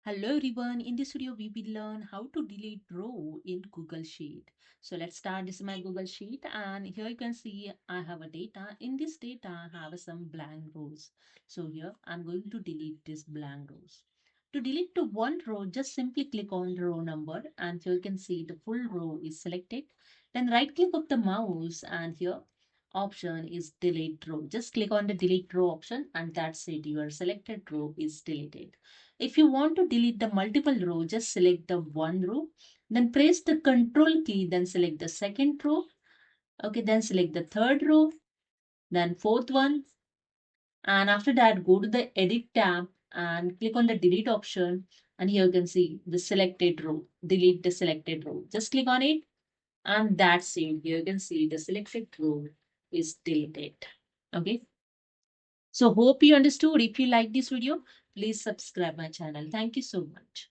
Hello everyone, in this video we will learn how to delete row in Google Sheet. So let's start. This is my Google Sheet and here you can see I have a data. In this data I have some blank rows. So here I'm going to delete this blank rows. To delete to one row, just simply click on the row number and here you can see the full row is selected. Then right click of the mouse and here option is delete row. Just click on the delete row option and that's it. Your selected row is deleted. If you want to delete the multiple row, just select the one row, then press the control key, then select the second row. Okay, then select the third row, then fourth one. And after that, go to the edit tab and click on the delete option. And here you can see the selected row, delete the selected row. Just click on it and that's it. Here you can see the selected row is deleted. Okay. So hope you understood. If you like this video, please subscribe my channel. Thank you so much.